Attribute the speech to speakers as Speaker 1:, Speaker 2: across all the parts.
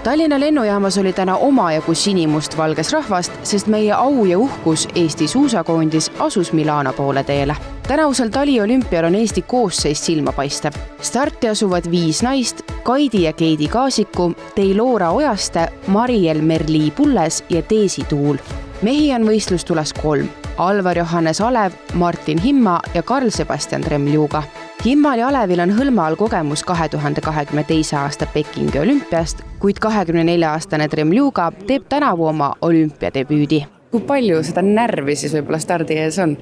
Speaker 1: Tallinna lennujaamas oli täna omajagu sinimustvalges rahvast, sest meie au ja uhkus Eesti suusakoondis asus Milano poole teele. Tänavusel taliolümpial on Eesti koosseis silmapaistev. Starti asuvad 5 naist, Kaidi ja Keidi Kaasiku, Teilora Ojaste, Mariel Merli Pulles ja Teesi Tuul. Mehi on võistlustules 3. Alvar Johannes Alev, Martin Himma ja Karl Sebastian Tremliuga. Himmal ja Alevil on hõlma all kogemus 2022. aasta Pekingi olümpiast, kuid 24-aastane Tremliuga teeb tänavu oma olümpiadebüüdi. Kui palju seda närvi siis võib-olla stardi ees on?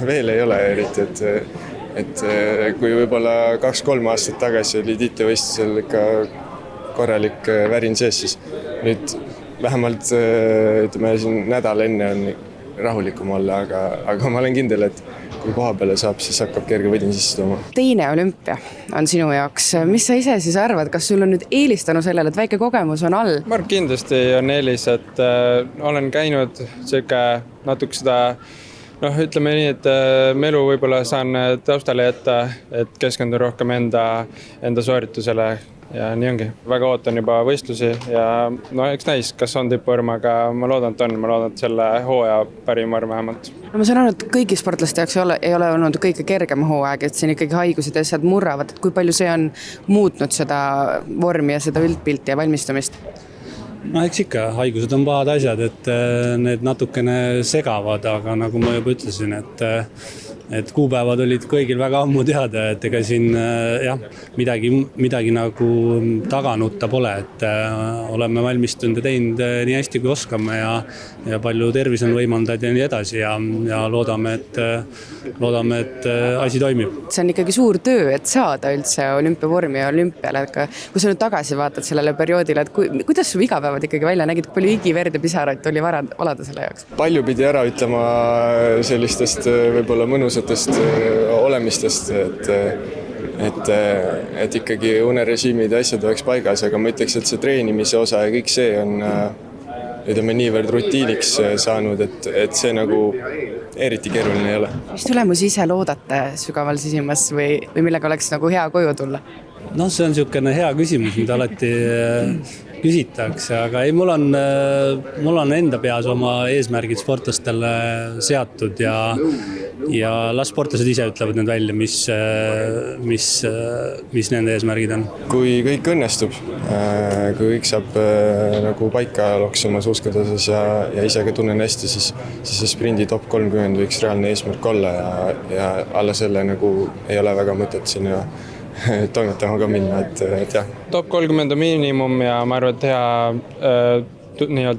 Speaker 2: Veel ei ole eriti, et kui võib-olla 2-3 aastat tagasi oli tiitlivõistlusel ikka korralik värin sees, siis nüüd vähemalt siin nädal enne on rahulikum olla, aga ma olen kindel, et kui koha peale saab, siis hakkab kerge võdin sisse tooma. Teine
Speaker 1: olümpia on sinu jaoks. Mis sa ise siis arvad, kas sul on nüüd eelistanud sellele, et väike kogemus on all?
Speaker 3: Ma arvan, kindlasti on eelis, et olen käinud natuke seda, ütleme nii, et melu võib-olla saan taustale jätta, et keskendun rohkem enda sooritusele. Ja nii ongi. Väga ootan juba võistlusi ja eks näis, kas on tippvorm, aga ma loodan, et on. Ma loodan, et selle hooaja parim vorm vähemalt.
Speaker 1: Ma saan aru, et kõigi sportlaste jaoks ei ole olnud kõige kergem hooaeg, et siin ikkagi haigused ja asjad murravad. Et kui palju see on muutnud seda vormi ja seda üldpilti ja valmistumist?
Speaker 4: Eks ikka, haigused on pahad asjad, et need natukene segavad, aga nagu ma juba ütlesin, et kuupäevad olid kõigil väga ammu teada, et ega siin midagi nagu taganutta pole, et oleme valmistunud ja teinud nii hästi kui oskame ja palju tervis on võimaldanud ja nii edasi ja loodame, et asi toimib.
Speaker 1: See on ikkagi suur töö, et saada üldse olümpiavormi ja olümpiale, aga kui sa nüüd tagasi vaatad sellele perioodile, et kuidas su igapäevad ikkagi välja nägid, palju igiverd ja pisaraid oli valada selle jaoks?
Speaker 2: Palju pidi ära ütlema sellistest võib-olla mõnusatest olemistest, et ikkagi unerežiimid ja asjad oleks paigas, aga ma ütleks, et see treenimise osa ja kõik see on niivõrd rutiiniks saanud, et see nagu eriti keeruline ei ole.
Speaker 1: Mis tulemusi ise loodate sügaval sisimas või millega oleks nagu hea koju tulla?
Speaker 4: See on niisugune hea küsimus, mida alati küsitakse, aga ei, mul on enda peas oma eesmärgid sportlastele seatud ja las sportlased ise ütlevad need välja, mis nende eesmärgid on.
Speaker 2: Kui kõik õnnestub, kui kõik saab nagu paika loksuma suuskadoses ja ise ka tunnen hästi, siis see sprindi top 30 võiks reaalne eesmärk olla ja alla selle nagu ei ole väga mõtet sinna toimetama ka minna, et jah.
Speaker 3: Top 30 on miinimum ja ma arvan, et hea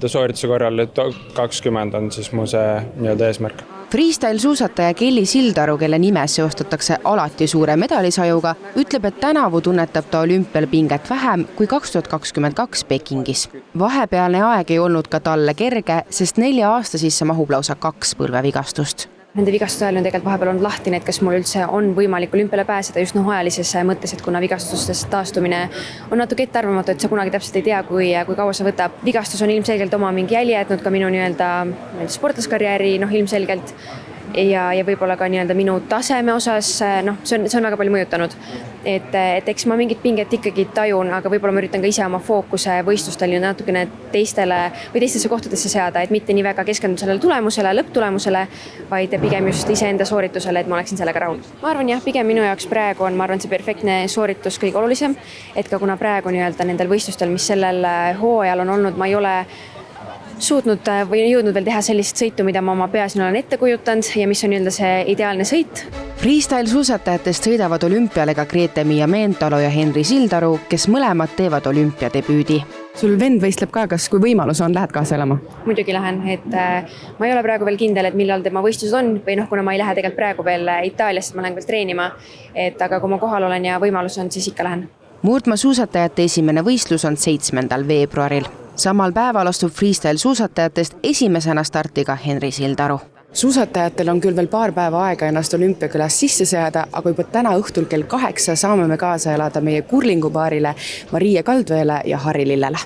Speaker 3: soorituse korral, et 20 on siis mu see eesmärk.
Speaker 1: Freestyle suusataja Kelly Sildaru, kelle nime seostatakse alati suure medalisajuga, ütleb, et tänavu tunnetab ta olümpial pinget vähem kui 2022 Pekingis. Vahepealne aeg ei olnud ka talle kerge, sest 4 aasta sisse mahub lausa 2 põlvevigastust.
Speaker 5: Nende vigastuste ajal on tegelikult vahepeal olnud lahtine, et kas mul üldse on võimalik olümpiale pääseda just ajalises mõttes, et kuna vigastustest taastumine on natuke ettearvamatu, et sa kunagi täpselt ei tea, kui kaua see võtab. Vigastus on ilmselgelt oma mingi jälje jätnud ka minu sportlaskarjääri ilmselgelt ja võib-olla ka minu taseme osas, see on väga palju mõjutanud. Et eks ma mingit pinget ikkagi tajun, aga võib-olla ma üritan ka ise oma fookuse võistlustel natukene teistesse kohtadesse seada, et mitte nii väga keskenduda sellele tulemusele, lõpptulemusele, vaid pigem just iseenda sooritusele, et ma oleksin sellega rahul. Ma arvan pigem minu jaoks praegu on, see perfektne sooritus kõige olulisem, et ka kuna praegu nendel võistlustel, mis sellel hooajal on olnud, ma ei ole suutnud või jõudnud veel teha sellist sõitu, mida ma oma peas olen ette kujutanud ja mis on see ideaalne sõit.
Speaker 1: Freestyle suusatajatest sõidavad olümpiale ka Grete-Miia Meentalo ja Henri Sildaru, kes mõlemad teevad olümpiadebüüdi. Sul vend võistleb ka, kas kui võimalus on, lähed kaasa elama?
Speaker 5: Muidugi lähen, et ma ei ole praegu veel kindel, et millal tema võistlused on või kuna ma ei lähe tegelikult praegu veel Itaaliast, ma lähen veel treenima, aga kui ma kohal olen ja võimalus on, siis ikka lähen.
Speaker 1: Murdmaa suusatajate esimene võistlus on 7. veebruaril. Samal päeval astub freestyle suusatajatest esimesena startiga Henri Sildaru. Suusatajatel on küll veel paar päeva aega ennast olümpiakülas sisse seada, aga juba täna õhtul kell 8 saame me kaasa elada meie kurlingupaarile Marie Kaldveele ja Harri Lillele.